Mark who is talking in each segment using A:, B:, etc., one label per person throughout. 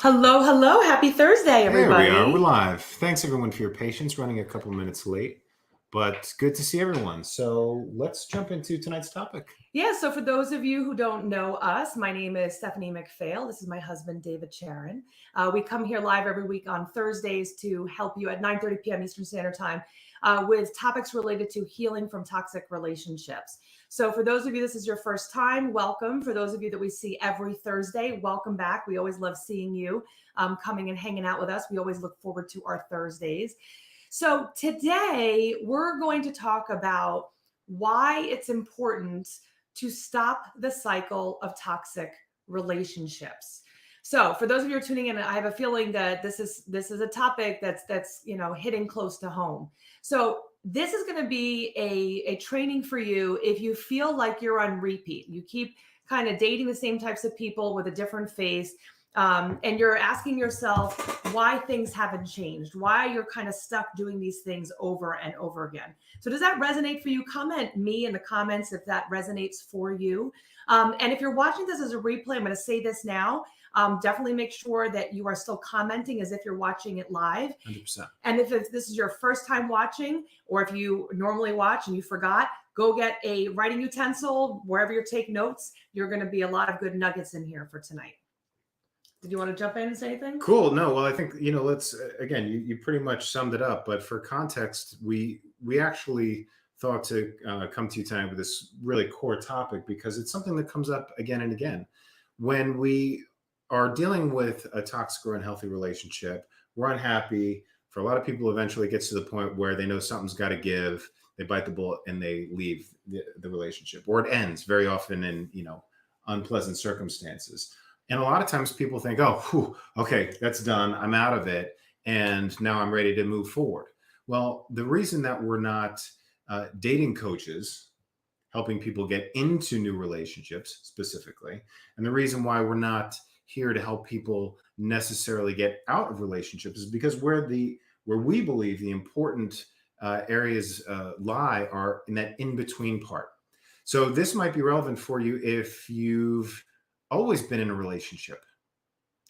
A: Hello, hello. Happy Thursday,
B: There we are.
A: everybody.
B: We're live. Thanks everyone for your patience, running a couple minutes late, but good to see everyone. So let's jump into tonight's topic.
A: Yeah, so for those of you who don't know us, my name is Stephanie McPhail. This is my husband, David Charon. We come here live every week on Thursdays to help you at 9:30 p.m. Eastern Standard Time with topics related to healing from toxic relationships. So for those of you, this is your first time, welcome. For those of you that we see every Thursday, welcome back. We always love seeing you coming and hanging out with us. We always look forward to our Thursdays. So today we're going to talk about why it's important to stop the cycle of toxic relationships. So, for those of you who are tuning in, I have a feeling that this is a topic that's hitting close to home. So, this is going to be a training for you if you feel like you're on repeat. You keep kind of dating the same types of people with a different face. And you're asking yourself why things haven't changed, why you're kind of stuck doing these things over and over again. So, does that resonate for you? Comment me in the comments if that resonates for you. And if you're watching this as a replay, I'm going to say this now. Definitely make sure that you are still commenting as if you're watching it live.
B: 100%.
A: And if this is your first time watching, or if you normally watch and you forgot, go get a writing utensil wherever you take notes. You're going to be a lot of good nuggets in here for tonight. Did you want to jump in and say anything?
B: Cool. No, well, I think, let's, again, you pretty much summed it up, but for context, we actually thought to come to you tonight with this really core topic because it's something that comes up again and again. When we are dealing with a toxic or unhealthy relationship, we're unhappy. For a lot of people, eventually it gets to the point where they know something's got to give. They bite the bullet and they leave the relationship, or it ends very often in, unpleasant circumstances. And a lot of times people think, oh, whew, okay, that's done. I'm out of it. And now I'm ready to move forward. Well, the reason that we're not dating coaches, helping people get into new relationships specifically, and the reason why we're not here to help people necessarily get out of relationships is because where we believe the important areas lie are in that in-between part. So this might be relevant for you if you've always been in a relationship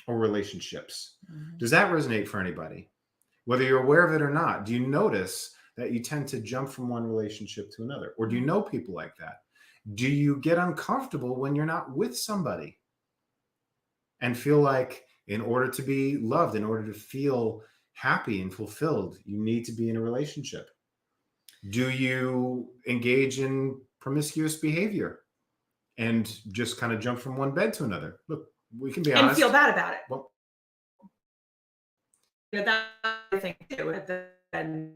B: or relationships. Mm-hmm. Does that resonate for anybody? Whether you're aware of it or not, do you notice that you tend to jump from one relationship to another? Or do you know people like that? Do you get uncomfortable when you're not with somebody and feel like in order to be loved, in order to feel happy and fulfilled, you need to be in a relationship? Do you engage in promiscuous behavior and just kind of jump from one bed to another? Look, we can be honest.
A: And feel bad about it.
B: Well,
A: that I think too. And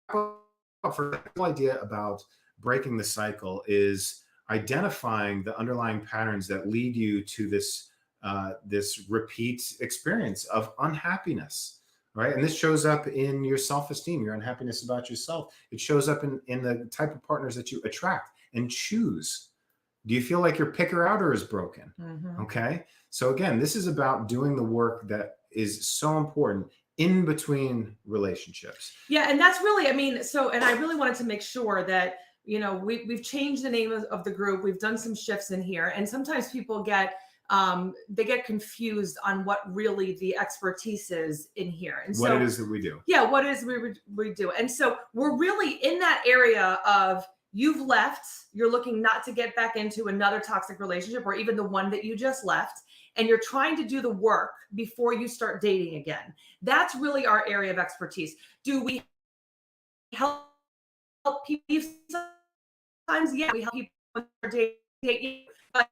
B: for the whole idea about breaking the cycle is identifying the underlying patterns that lead you to this repeat experience of unhappiness, right? And this shows up in your self-esteem, your unhappiness about yourself. It shows up in the type of partners that you attract and choose. Do you feel like your picker-outer is broken? Mm-hmm. Okay. So again, this is about doing the work that is so important in between relationships.
A: Yeah. And that's really, and I really wanted to make sure that, we've changed the name of the group. We've done some shifts in here. And sometimes people get confused on what really the expertise is in here. And
B: what it is that we do.
A: Yeah. What it is we do. And so we're really in that area of, you've left, you're looking not to get back into another toxic relationship or even the one that you just left, and you're trying to do the work before you start dating again. That's really our area of expertise. Do we help people? Sometimes, yeah, we help people with their dating, but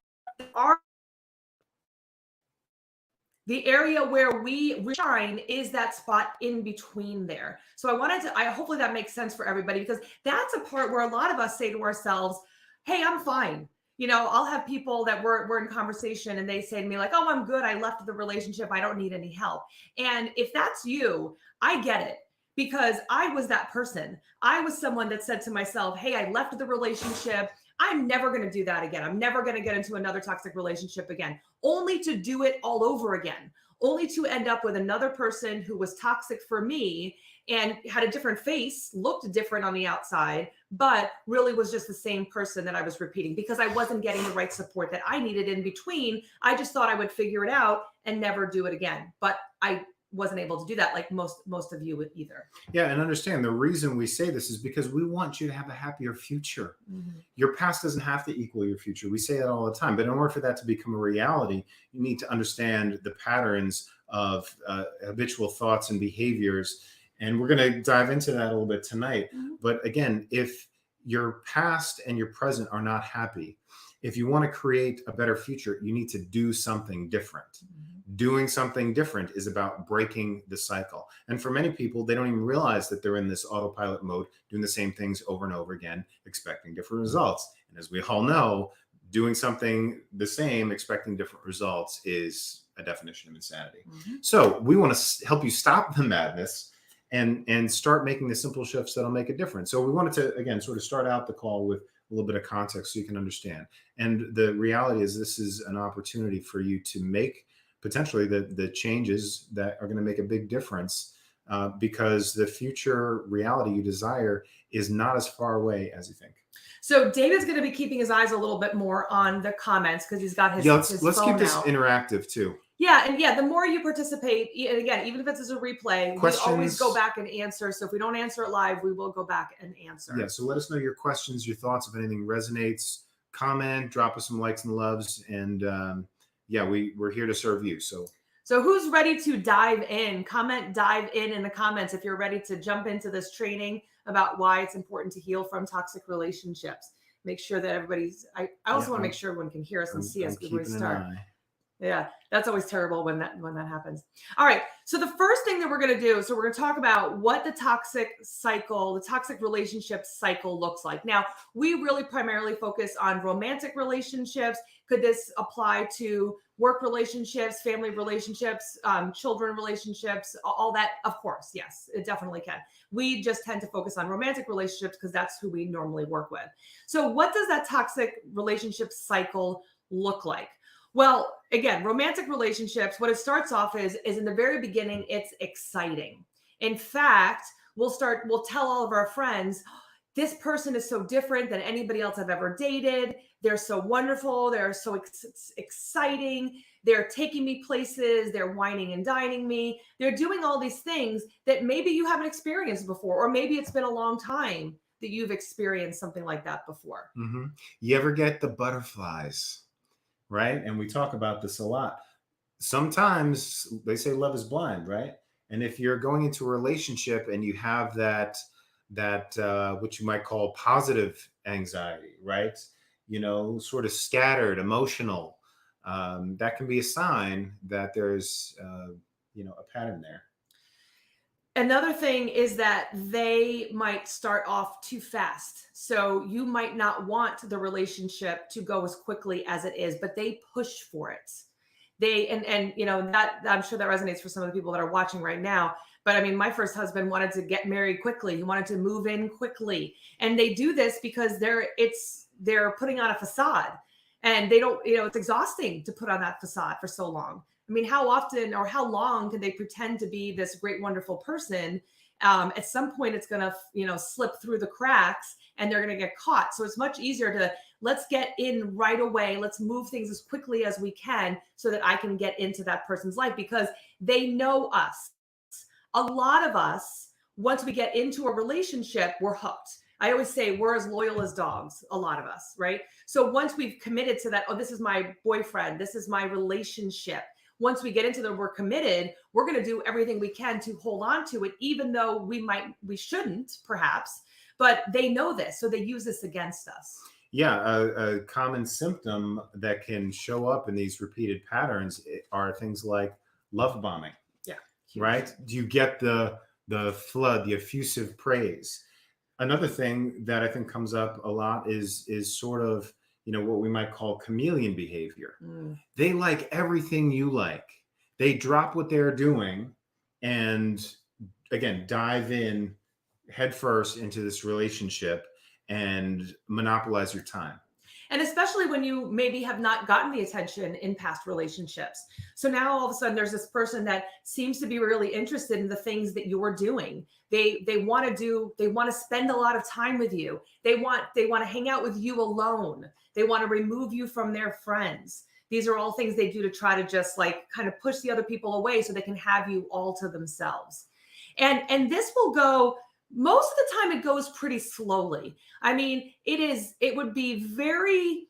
A: the area where we shine is that spot in between there. So hopefully that makes sense for everybody, because that's a part where a lot of us say to ourselves, hey, I'm fine. I'll have people that we're in conversation and they say to me like, oh, I'm good. I left the relationship. I don't need any help. And if that's you, I get it, because I was that person. I was someone that said to myself, hey, I left the relationship. I'm never going to do that again. I'm never going to get into another toxic relationship again, only to do it all over again, only to end up with another person who was toxic for me and had a different face, looked different on the outside, but really was just the same person that I was repeating because I wasn't getting the right support that I needed in between. I just thought I would figure it out and never do it again. But I wasn't able to do that like most of you would either.
B: Yeah, and understand the reason we say this is because we want you to have a happier future.
A: Mm-hmm.
B: Your past doesn't have to equal your future. We say that all the time, but in order for that to become a reality, you need to understand the patterns of habitual thoughts and behaviors. And we're going to dive into that a little bit tonight.
A: Mm-hmm.
B: But again, if your past and your present are not happy, if you want to create a better future, you need to do something different.
A: Mm-hmm.
B: Doing something different is about breaking the cycle. And for many people, they don't even realize that they're in this autopilot mode, doing the same things over and over again, expecting different results. And as we all know, doing something the same, expecting different results is a definition of insanity.
A: Mm-hmm.
B: So we want to help you stop the madness and start making the simple shifts that'll make a difference. So we wanted to, again, sort of start out the call with a little bit of context so you can understand. And the reality is this is an opportunity for you to make potentially the changes that are going to make a big difference because the future reality you desire is not as far away as you think.
A: So David's going to be keeping his eyes a little bit more on the comments because he's got his
B: let's
A: phone
B: keep this
A: out.
B: interactive too.
A: Yeah, and the more you participate, and again, even if it's as a replay,
B: Questions,
A: we always go back and answer. So if we don't answer it live, we will go back and answer.
B: Yeah, so let us know your questions, your thoughts, if anything resonates. Comment, drop us some likes and loves, and we're here to serve you. So
A: who's ready to dive in? Dive in the comments if you're ready to jump into this training about why it's important to heal from toxic relationships. Make sure that everybody's. I also want to make sure everyone can hear us and see us before we start. Yeah, that's always terrible when that happens. All right. So the first thing that we're going to do, so we're going to talk about what the toxic relationship cycle looks like. Now, we really primarily focus on romantic relationships. Could this apply to work relationships, family relationships, children relationships, all that? Of course, yes, it definitely can. We just tend to focus on romantic relationships because that's who we normally work with. So what does that toxic relationship cycle look like? Well, again, romantic relationships, what it starts off is in the very beginning, it's exciting. In fact, we'll tell all of our friends, this person is so different than anybody else I've ever dated. They're so wonderful. They're so exciting. They're taking me places. They're wining and dining me. They're doing all these things that maybe you haven't experienced before, or maybe it's been a long time that you've experienced something like that before.
B: Mm-hmm. You ever get the butterflies? Right? And we talk about this a lot. Sometimes they say love is blind, right? And if you're going into a relationship and you have that what you might call positive anxiety, right? Sort of scattered, emotional, that can be a sign that there's a pattern there.
A: Another thing is that they might start off too fast. So you might not want the relationship to go as quickly as it is, but they push for it. That I'm sure that resonates for some of the people that are watching right now. But I mean, my first husband wanted to get married quickly. He wanted to move in quickly. And they do this because they're putting on a facade, and they don't, it's exhausting to put on that facade for so long. I mean, how often or how long can they pretend to be this great, wonderful person? At some point, it's going to, slip through the cracks and they're going to get caught. So it's much easier to let's get in right away. Let's move things as quickly as we can so that I can get into that person's life because they know us. A lot of us, once we get into a relationship, we're hooked. I always say we're as loyal as dogs, a lot of us, right? So once we've committed to that, oh, this is my boyfriend, this is my relationship. Once we get into that, we're committed, we're going to do everything we can to hold on to it, even though we shouldn't, perhaps, but they know this, so they use this against us.
B: Yeah, a common symptom that can show up in these repeated patterns are things like love bombing.
A: Yeah.
B: Huge. Right? Do you get the flood, the effusive praise? Another thing that I think comes up a lot is sort of, what we might call chameleon behavior. They like everything you like. They drop what they're doing and, again, dive in headfirst into this relationship and monopolize your time.
A: And especially when you maybe have not gotten the attention in past relationships. So now all of a sudden there's this person that seems to be really interested in the things that you're doing. They want to spend a lot of time with you. They want to hang out with you alone. They want to remove you from their friends. These are all things they do to try to just like kind of push the other people away so they can have you all to themselves. And this will go, most of the time it goes pretty slowly. I mean, it would be very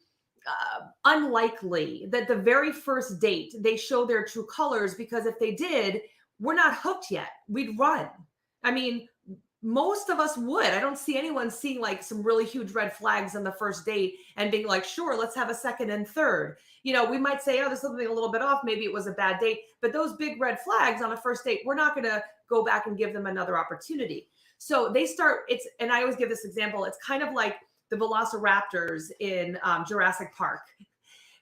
A: unlikely that the very first date they show their true colors, because if they did, we're not hooked yet. We'd run. I mean, most of us would. I don't see anyone seeing like some really huge red flags on the first date and being like, sure, let's have a second and third. You know, we might say, oh, there's something a little bit off. Maybe it was a bad date. But those big red flags on a first date, we're not going to go back and give them another opportunity. So they start, and I always give this example, it's kind of like the velociraptors in Jurassic Park.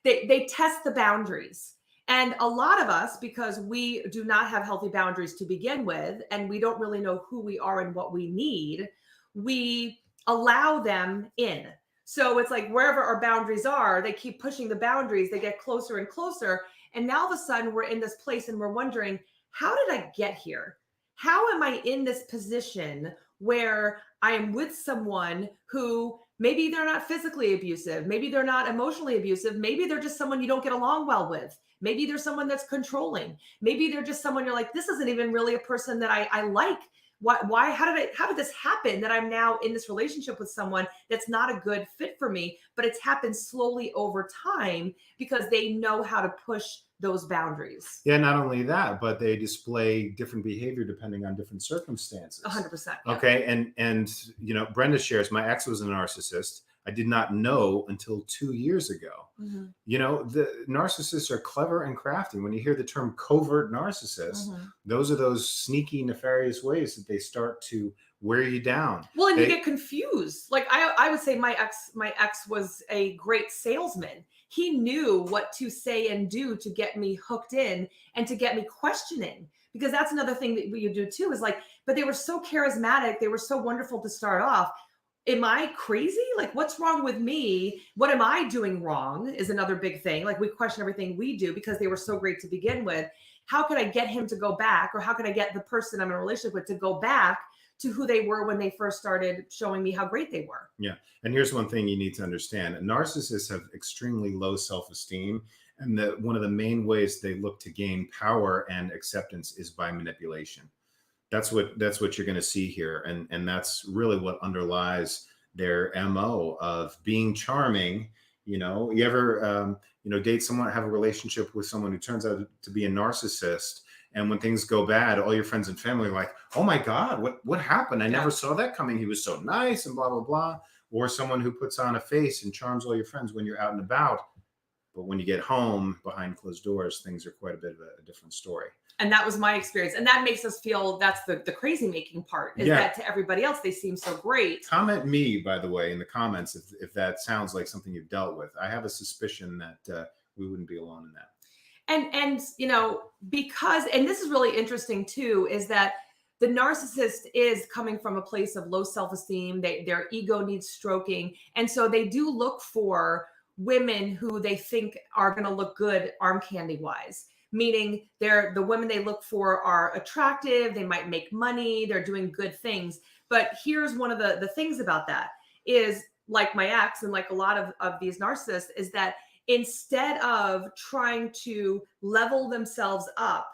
A: They test the boundaries. And a lot of us, because we do not have healthy boundaries to begin with, and we don't really know who we are and what we need, we allow them in. So it's like wherever our boundaries are, they keep pushing the boundaries, they get closer and closer. And now all of a sudden we're in this place and we're wondering, how did I get here? How am I in this position where I am with someone who maybe they're not physically abusive, maybe they're not emotionally abusive, maybe they're just someone you don't get along well with, maybe they're someone that's controlling, maybe they're just someone you're like, this isn't even really a person that I like. Why, how did this happen that I'm now in this relationship with someone that's not a good fit for me, but it's happened slowly over time because they know how to push those boundaries.
B: Yeah, not only that, but they display different behavior depending on different circumstances.
A: 100%. Yeah.
B: Okay. And you know, Brenda shares, my ex was a narcissist. I did not know until 2 years ago. Mm-hmm. You know, the narcissists are clever and crafty. When you hear the term covert narcissist, mm-hmm. those are those sneaky, nefarious ways that they start to wear you down.
A: Well, and you get confused. Like I would say my ex was a great salesman. He knew what to say and do to get me hooked in and to get me questioning, because that's another thing that you do too, is like, but they were so charismatic. They were so wonderful to start off. Am I crazy? Like, what's wrong with me? What am I doing wrong is another big thing. Like, we question everything we do because they were so great to begin with. How could I get him to go back? Or how could I get the person I'm in a relationship with to go back to who they were when they first started showing me how great they were?
B: Yeah. And here's one thing you need to understand. Narcissists have extremely low self-esteem. And one of the main ways they look to gain power and acceptance is by manipulation. That's what you're going to see here. And that's really what underlies their MO of being charming. You know, you ever, date someone, have a relationship with someone who turns out to be a narcissist. And when things go bad, all your friends and family are like, oh my God, what happened? I never saw that coming. He was so nice and blah, blah, blah. Or someone who puts on a face and charms all your friends when you're out and about. But when you get home behind closed doors, things are quite a bit of a different story.
A: And that was my experience. And that makes us feel that's the crazy making part, is that to everybody else, they seem so great.
B: Comment me, by the way, in the comments, if that sounds like something you've dealt with. I have a suspicion that we wouldn't be alone in that.
A: And you know, because, and this is really interesting too, is that the narcissist is coming from a place of low self-esteem. Their ego needs stroking. And so they do look for women who they think are going to look good arm candy wise. Meaning the women they look for are attractive, they might make money, they're doing good things. But here's one of the things about that is, like my ex and like a lot of these narcissists, is that instead of trying to level themselves up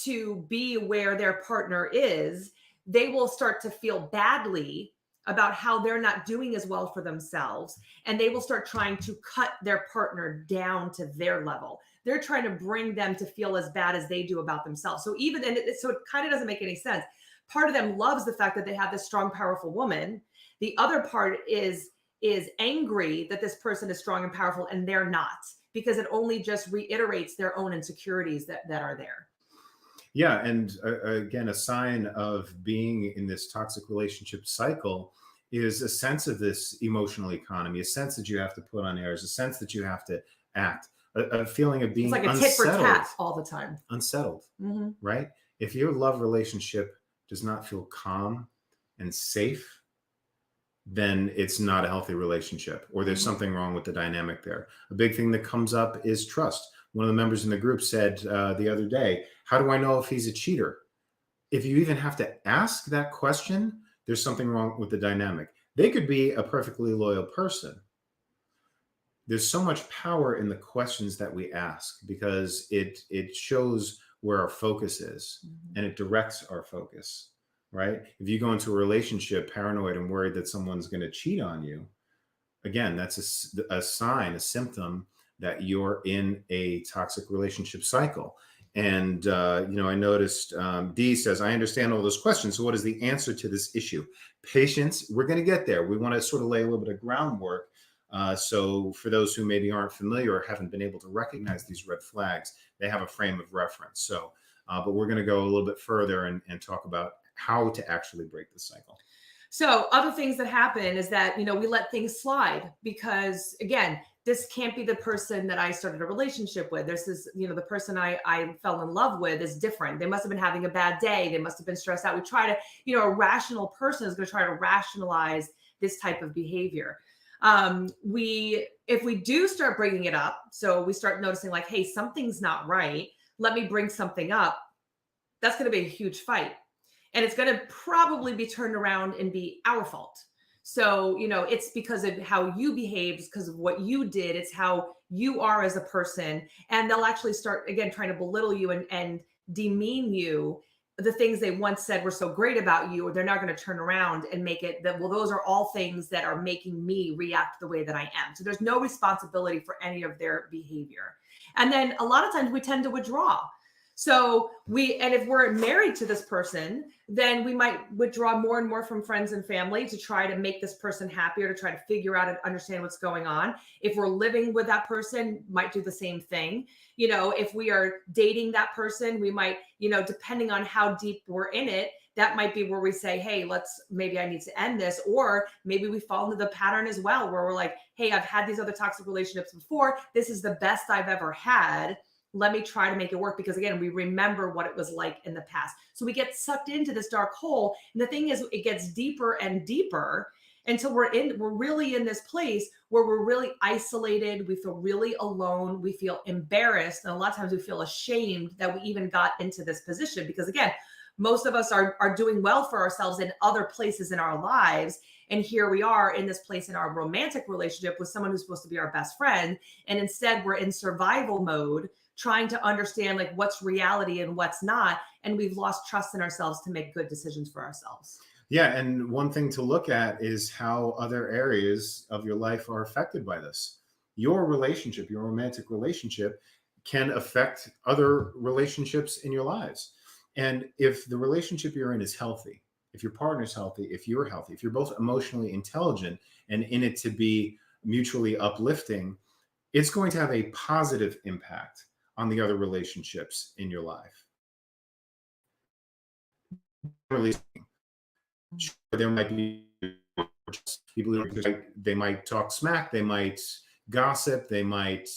A: to be where their partner is, they will start to feel badly about how they're not doing as well for themselves. And they will start trying to cut their partner down to their level. They're trying to bring them to feel as bad as they do about themselves. So so it kind of doesn't make any sense. Part of them loves the fact that they have this strong, powerful woman. The other part is angry that this person is strong and powerful and they're not, because it only just reiterates their own insecurities that are there.
B: Yeah. And again, a sign of being in this toxic relationship cycle is a sense of this emotional economy, a sense that you have to put on airs, a sense that you have to act, a feeling of being unsettled.
A: It's like a tit for tat all the time.
B: Unsettled, right? If your love relationship does not feel calm and safe, then it's not a healthy relationship, or there's something wrong with the dynamic there. A big thing that comes up is trust. One of the members in the group said the other day, how do I know if he's a cheater? If you even have to ask that question, there's something wrong with the dynamic. They could be a perfectly loyal person. There's so much power in the questions that we ask because it shows where our focus is and it directs our focus, right? If you go into a relationship paranoid and worried that someone's going to cheat on you, again, that's a sign, a symptom that you're in a toxic relationship cycle. And, I noticed Dee says, I understand all those questions. So what is the answer to this issue? Patience. We're going to get there. We want to sort of lay a little bit of groundwork. So for those who maybe aren't familiar or haven't been able to recognize these red flags, they have a frame of reference. So, but we're going to go a little bit further and talk about how to actually break the cycle.
A: So other things that happen is that, we let things slide because, again, this can't be the person that I started a relationship with. This is, the person I fell in love with is different. They must have been having a bad day. They must have been stressed out. We try to, a rational person is going to try to rationalize this type of behavior. If we do start bringing it up, so we start noticing like, hey, something's not right. Let me bring something up. That's going to be a huge fight. And it's going to probably be turned around and be our fault. So, it's because of how you behaved, because of what you did. It's how you are as a person. And they'll actually start, again, trying to belittle you and demean you. The things they once said were so great about you, or they're not going to turn around and make it that, well, those are all things that are making me react the way that I am. So there's no responsibility for any of their behavior. And then a lot of times we tend to withdraw. So if we're married to this person, then we might withdraw more and more from friends and family to try to make this person happier, to try to figure out and understand what's going on. If we're living with that person, might do the same thing. If we are dating that person, we might, depending on how deep we're in it, that might be where we say, hey, maybe I need to end this. Or maybe we fall into the pattern as well, where we're like, hey, I've had these other toxic relationships before. This is the best I've ever had. Let me try to make it work, because again, we remember what it was like in the past. So we get sucked into this dark hole. And the thing is, it gets deeper and deeper until we're really in this place where we're really isolated. We feel really alone. We feel embarrassed. And a lot of times we feel ashamed that we even got into this position, because again, most of us are doing well for ourselves in other places in our lives. And here we are in this place in our romantic relationship with someone who's supposed to be our best friend. And instead we're in survival mode, trying to understand like what's reality and what's not. And we've lost trust in ourselves to make good decisions for ourselves.
B: Yeah. And one thing to look at is how other areas of your life are affected by this. Your relationship, your romantic relationship, can affect other relationships in your lives. And if the relationship you're in is healthy, if your partner's healthy, if you're healthy, if you're both emotionally intelligent and in it to be mutually uplifting, it's going to have a positive impact on the other relationships in your life. Sure, there might be people who they might talk smack, they might gossip, they might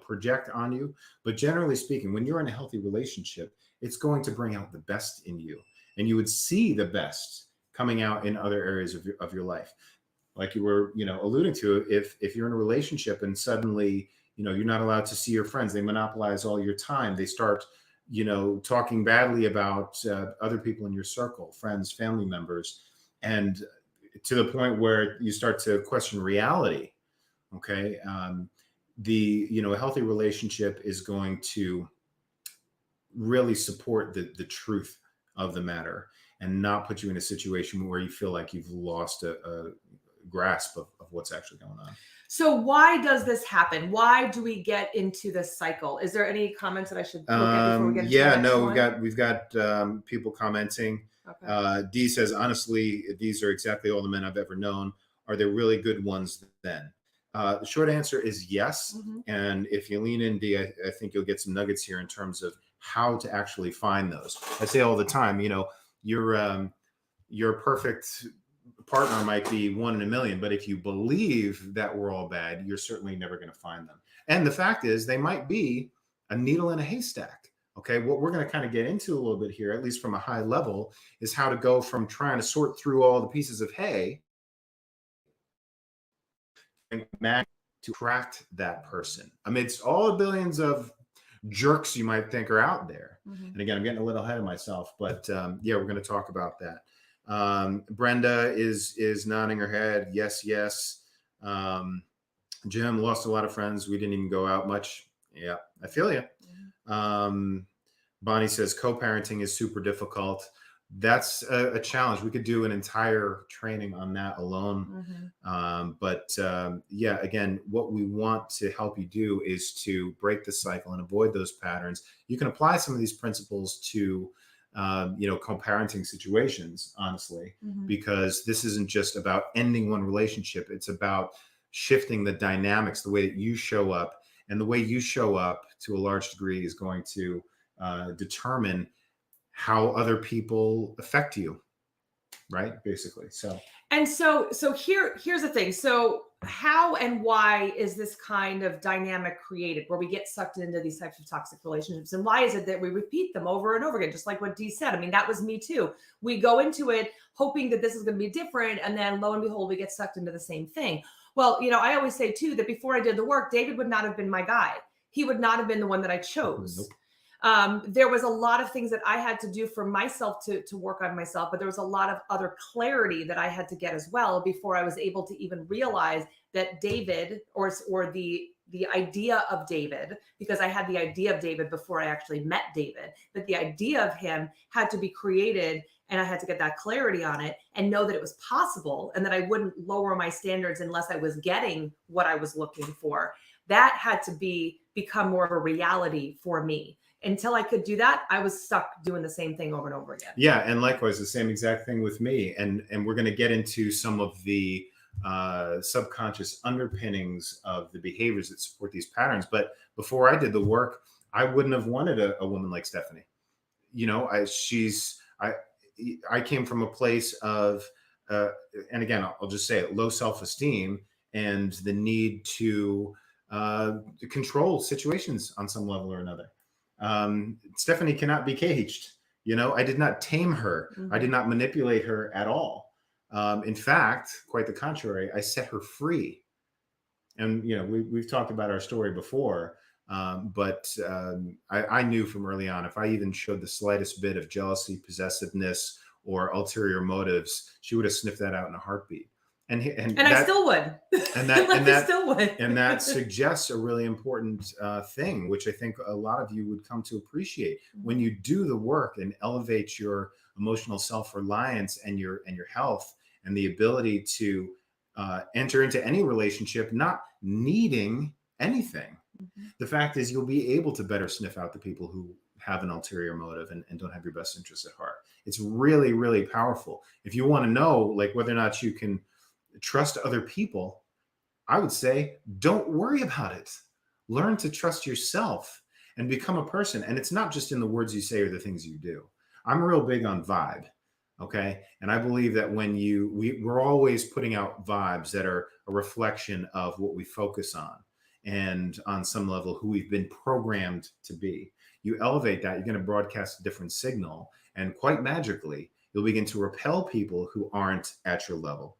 B: project on you. But generally speaking, when you're in a healthy relationship, it's going to bring out the best in you, and you would see the best coming out in other areas of your life. Like you were alluding to, if you're in a relationship and suddenly you're not allowed to see your friends, they monopolize all your time, they start talking badly about other people in your circle, friends, family members, and to the point where you start to question reality. Okay. A healthy relationship is going to really support the truth of the matter and not put you in a situation where you feel like you've lost a grasp of what's actually going on.
A: So why does this happen? Why do we get into this cycle? Is there any comments that I should look at before we get into the next one?
B: We've got people commenting. Okay. Dee says, honestly, these are exactly all the men I've ever known. Are there really good ones then? The short answer is yes. Mm-hmm. And if you lean in, Dee, I think you'll get some nuggets here in terms of how to actually find those. I say all the time, your perfect partner might be 1 in a million, but if you believe that we're all bad, you're certainly never going to find them. And the fact is, they might be a needle in a haystack. Okay, what we're going to kind of get into a little bit here, at least from a high level, is how to go from trying to sort through all the pieces of hay man to attract that person amidst all the billions of jerks you might think are out there. And again, I'm getting a little ahead of myself, but yeah, we're going to talk about that. Brenda is nodding her head. Yes, yes. Jim, lost a lot of friends. We didn't even go out much. Yeah, I feel you. Bonnie says co-parenting is super difficult. That's a challenge. We could do an entire training on that alone. Yeah, again, what we want to help you do is to break the cycle and avoid those patterns. You can apply some of these principles to, co-parenting situations, honestly, because this isn't just about ending one relationship. It's about shifting the dynamics, the way that you show up, and the way you show up to a large degree is going to determine how other people affect you, right? Basically. So
A: here's the thing. So how and why is this kind of dynamic created where we get sucked into these types of toxic relationships? And why is it that we repeat them over and over again? Just like what Dee said. I mean, that was me too. We go into it hoping that this is going to be different. And then lo and behold, we get sucked into the same thing. Well, I always say too, that before I did the work, David would not have been my guy. He would not have been the one that I chose.
B: Nope.
A: There was a lot of things that I had to do for myself to work on myself, but there was a lot of other clarity that I had to get as well before I was able to even realize that David or the idea of David, because I had the idea of David before I actually met David, but the idea of him had to be created and I had to get that clarity on it and know that it was possible and that I wouldn't lower my standards unless I was getting what I was looking for. That had to become more of a reality for me. Until I could do that, I was stuck doing the same thing over and over again.
B: Yeah, and likewise, the same exact thing with me. And we're going to get into some of the subconscious underpinnings of the behaviors that support these patterns. But before I did the work, I wouldn't have wanted a woman like Stephanie. I came from a place of, and again, I'll just say it, low self-esteem and the need to control situations on some level or another. Stephanie cannot be caged. I did not tame her. I did not manipulate her at all. In fact, quite the contrary, I set her free. And, we've talked about our story before, but I knew from early on, if I even showed the slightest bit of jealousy, possessiveness, or ulterior motives, she would have sniffed that out in a heartbeat. And
A: I still would.
B: And that suggests a really important thing, which I think a lot of you would come to appreciate. When you do the work and elevate your emotional self-reliance and your health and the ability to enter into any relationship not needing anything. The fact is you'll be able to better sniff out the people who have an ulterior motive and don't have your best interests at heart. It's really, really powerful. If you want to know whether or not you can trust other people, I would say don't worry about it. Learn to trust yourself and become a person. And it's not just in the words you say or the things you do. I'm real big on vibe. Okay. And I believe that when we're always putting out vibes that are a reflection of what we focus on and on some level who we've been programmed to be. You elevate that, you're going to broadcast a different signal. And quite magically, you'll begin to repel people who aren't at your level.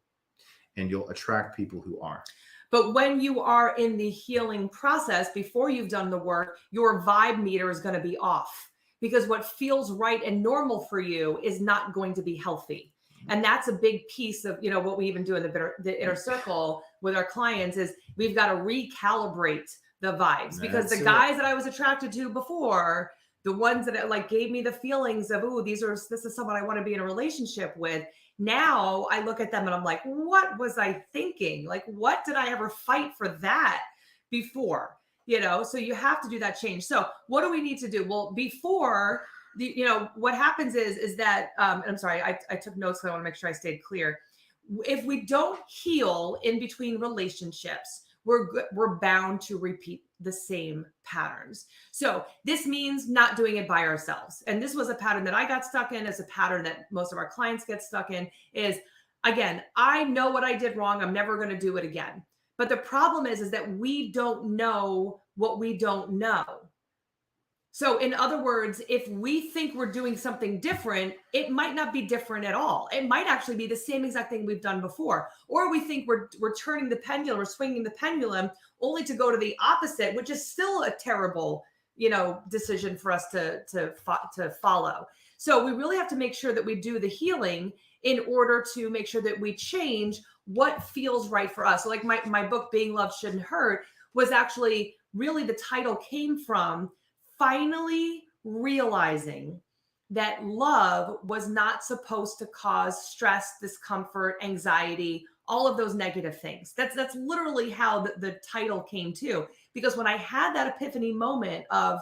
B: And you'll attract people who are.
A: But when you are in the healing process, before you've done the work, your vibe meter is going to be off because what feels right and normal for you is not going to be healthy. And that's a big piece of, what we even do in the inner circle with our clients is we've got to recalibrate the vibes because the guys that I was attracted to before, the ones that gave me the feelings of, this is someone I want to be in a relationship with. Now I look at them and I'm like, what was I thinking? What did I ever fight for that before? So you have to do that change. So what do we need to do? Well, before what happens is that, and I'm sorry, I took notes because I want to make sure I stayed clear. If we don't heal in between relationships, we're bound to repeat the same patterns. So this means not doing it by ourselves. And this was a pattern that I got stuck in, as a pattern that most of our clients get stuck in is, again, I know what I did wrong. I'm never going to do it again. But the problem is that we don't know what we don't know. So in other words, if we think we're doing something different, it might not be different at all. It might actually be the same exact thing we've done before. Or we think we're turning the pendulum, we're swinging the pendulum only to go to the opposite, which is still a terrible, decision for us to follow. So we really have to make sure that we do the healing in order to make sure that we change what feels right for us. So like my book, Being Loved Shouldn't Hurt, was actually really, the title came from finally realizing that love was not supposed to cause stress, discomfort, anxiety, all of those negative things. That's literally how the title came to. Because when I had that epiphany moment of,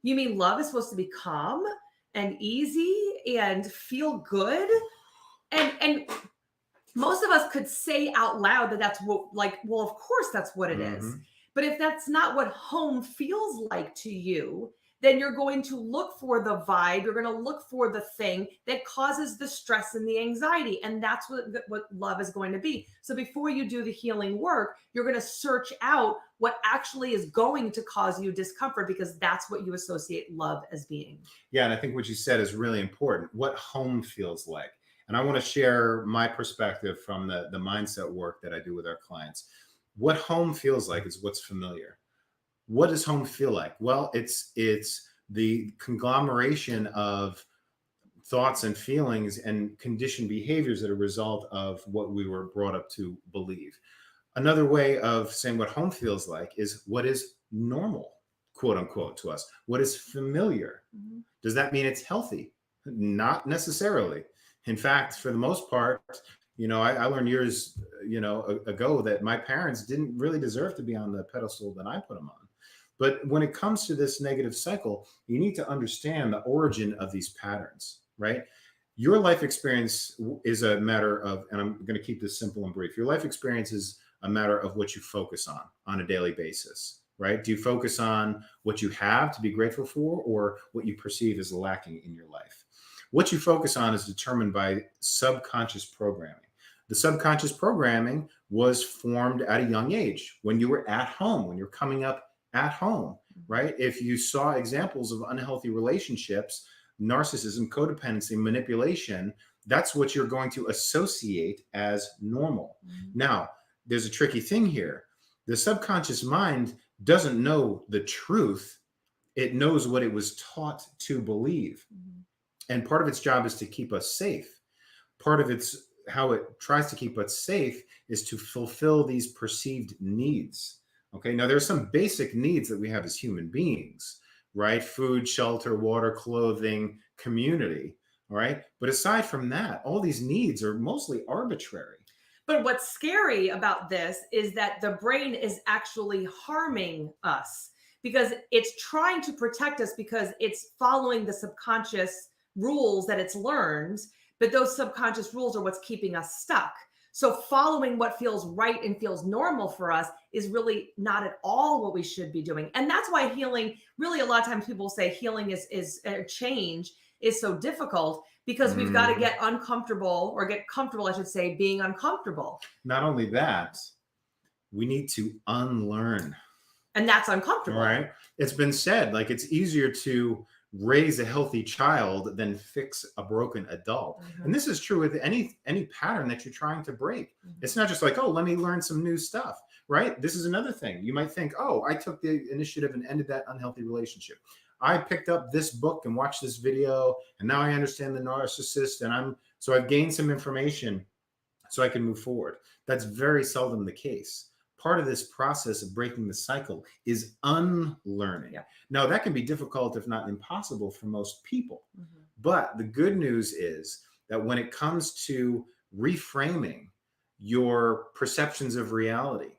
A: you mean love is supposed to be calm and easy and feel good? And most of us could say out loud that that's what, well, of course that's what it is. But if that's not what home feels like to you, then you're going to look for the vibe. You're going to look for the thing that causes the stress and the anxiety. And that's what love is going to be. So before you do the healing work, you're going to search out what actually is going to cause you discomfort, because that's what you associate love as being.
B: Yeah. And I think what you said is really important. What home feels like. And I want to share my perspective from the mindset work that I do with our clients. What home feels like is what's familiar. What does home feel like? Well, it's the conglomeration of thoughts and feelings and conditioned behaviors that are a result of what we were brought up to believe. Another way of saying what home feels like is what is normal, quote unquote, to us. What is familiar? Does that mean it's healthy? Not necessarily. In fact, for the most part, I learned years, ago that my parents didn't really deserve to be on the pedestal that I put them on. But when it comes to this negative cycle, you need to understand the origin of these patterns, right? Your life experience is a matter of, and I'm going to keep this simple and brief. Your life experience is a matter of what you focus on a daily basis, right? Do you focus on what you have to be grateful for, or what you perceive as lacking in your life? What you focus on is determined by subconscious programming. The subconscious programming was formed at a young age, when you were at home, when you're coming up at home, right? If you saw examples of unhealthy relationships, narcissism, codependency, manipulation, that's what you're going to associate as normal. Now, there's a tricky thing here. The subconscious mind doesn't know the truth. It knows what it was taught to believe. And part of its job is to keep us safe. Part of its how it tries to keep us safe is to fulfill these perceived needs. Okay, now there's some basic needs that we have as human beings, right? Food, shelter, water, clothing, community, all right? But aside from that, all these needs are mostly arbitrary.
A: But what's scary about this is that the brain is actually harming us, because it's trying to protect us, because it's following the subconscious rules that it's learned, but those subconscious rules are what's keeping us stuck. So following what feels right and feels normal for us is really not at all what we should be doing. And that's why healing, really, a lot of times people say healing is change is so difficult, because we've got to get uncomfortable, or get comfortable, I should say, being uncomfortable.
B: Not only that, we need to unlearn.
A: And that's uncomfortable.
B: Right? It's been said, like, it's easier to raise a healthy child than fix a broken adult. And this is true with any pattern that you're trying to break. It's not just like, oh, let me learn some new stuff, right? This is another thing. You might think, oh, I took the initiative and ended that unhealthy relationship. I picked up this book and watched this video, and now I understand the narcissist, and so I've gained some information so I can move forward. That's very seldom the case. Part of this process of breaking the cycle is unlearning. Now, that can be difficult, if not impossible, for most people. But the good news is that when it comes to reframing your perceptions of reality,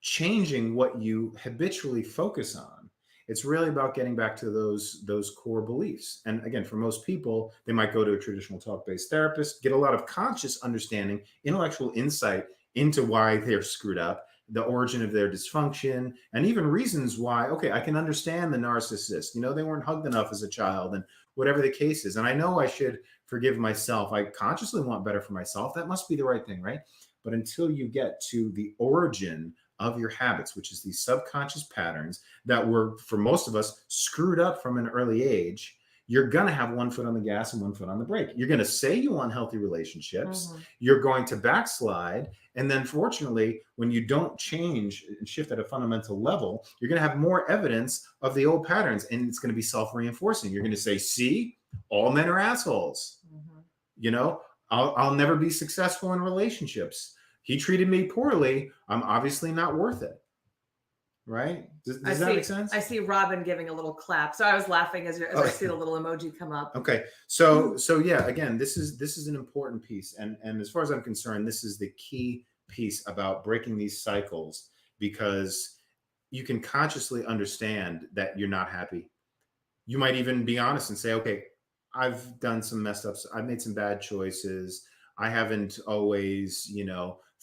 B: changing what you habitually focus on, it's really about getting back to those core beliefs. And again, for most people, they might go to a traditional talk-based therapist, get a lot of conscious understanding, intellectual insight into why they're screwed up, the origin of their dysfunction, and even reasons why, okay, I can understand the narcissist. They weren't hugged enough as a child, and whatever the case is. And I know I should forgive myself. I consciously want better for myself. That must be the right thing, right? But until you get to the origin of your habits, which is these subconscious patterns that were, for most of us, screwed up from an early age, you're going to have one foot on the gas and one foot on the brake. You're going to say you want healthy relationships.
A: Mhm.
B: You're going to backslide. And then fortunately, when you don't change and shift at a fundamental level, you're going to have more evidence of the old patterns, and it's going to be self-reinforcing. You're going to say, see, all men are assholes.
A: Mhm.
B: You know, I'll never be successful in relationships. He treated me poorly. I'm obviously not worth it. Right? Does that make sense?
A: I see Robin giving a little clap. So I was laughing as I see the little emoji come up.
B: Okay. So yeah, again, this is an important piece. And as far as I'm concerned, this is the key piece about breaking these cycles, because you can consciously understand that you're not happy. You might even be honest and say, okay, I've done some messed ups. I've made some bad choices. I haven't always,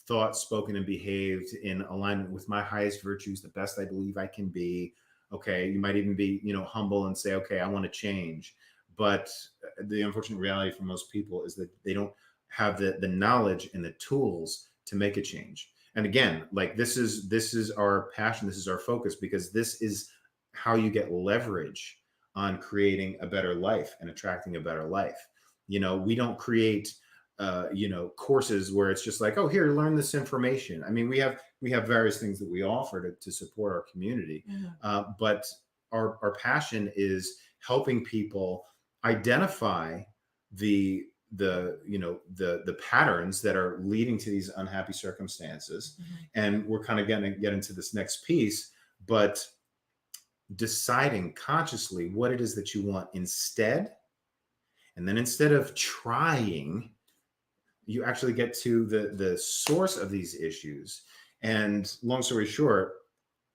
B: thought, spoken, and behaved in alignment with my highest virtues, the best I believe I can be. Okay. You might even be, humble and say, okay, I want to change. But the unfortunate reality for most people is that they don't have the knowledge and the tools to make a change. And again, like this is our passion. This is our focus, because this is how you get leverage on creating a better life and attracting a better life. We don't create courses where it's just like, oh, here, learn this information. I mean, we have various things that we offer to support our community.
A: Mhm.
B: But our passion is helping people identify the patterns that are leading to these unhappy circumstances.
A: Mhm.
B: And we're kind of going to get into this next piece, but deciding consciously what it is that you want instead. And then instead of trying, you actually get to the source of these issues. And long story short,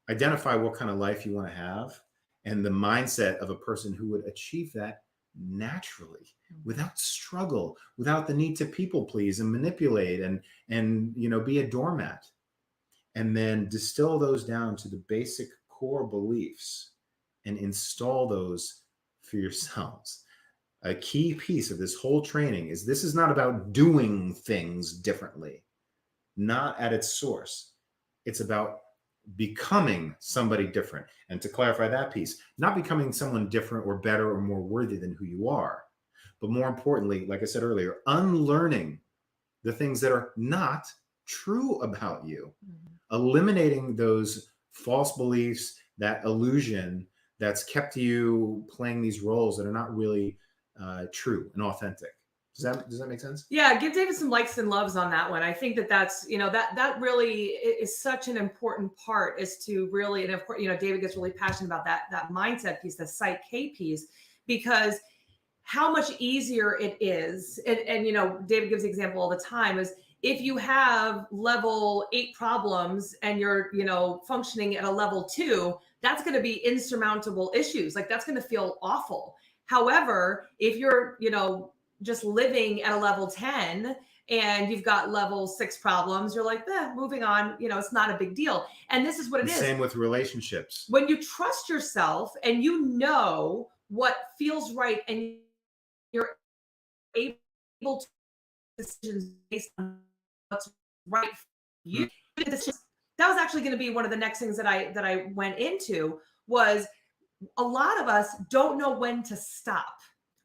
B: identify what kind of life you want to have and the mindset of a person who would achieve that naturally, without struggle, without the need to people please and manipulate and be a doormat. And then distill those down to the basic core beliefs and install those for yourselves. A key piece of this whole training is this is not about doing things differently, not at its source. It's about becoming somebody different. And to clarify that piece, not becoming someone different or better or more worthy than who you are, but more importantly, like I said earlier, unlearning the things that are not true about you, eliminating those false beliefs, that illusion that's kept you playing these roles that are not really true and authentic. Does that make sense?
A: Yeah, give David some likes and loves on that one. I think that's that really is such an important part, is to really, and of course, David gets really passionate about that mindset piece, the Psych K piece, because how much easier it is, and David gives the example all the time, is if you have level 8 problems and you're functioning at a level 2, that's going to be insurmountable issues. Like, that's going to feel awful. However, if you're just living at a level 10 and you've got level 6 problems, you're like, moving on, it's not a big deal. And this is what it is.
B: Same with relationships.
A: When you trust yourself and you know what feels right and you're able to make decisions based on what's right for you. That was actually going to be one of the next things that I went into, was a lot of us don't know when to stop.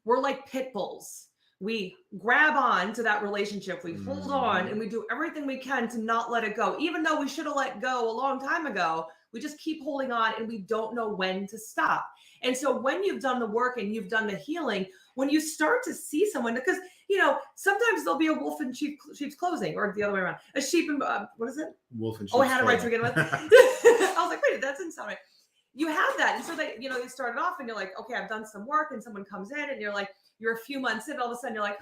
A: We're like pit bulls. We grab on to that relationship, we hold on, and we do everything we can to not let it go. Even though we should have let go a long time ago, we just keep holding on and we don't know when to stop. And so when you've done the work and you've done the healing, when you start to see someone, because sometimes there'll be a wolf in sheep's clothing, or the other way around, a sheep in what is it?
B: Wolf in sheep's
A: clothing. I had it right to begin with. I was like, wait, that doesn't sound right. You have that, and so that you started off and you're like, okay, I've done some work, and someone comes in and you're a few months in, all of a sudden you're like,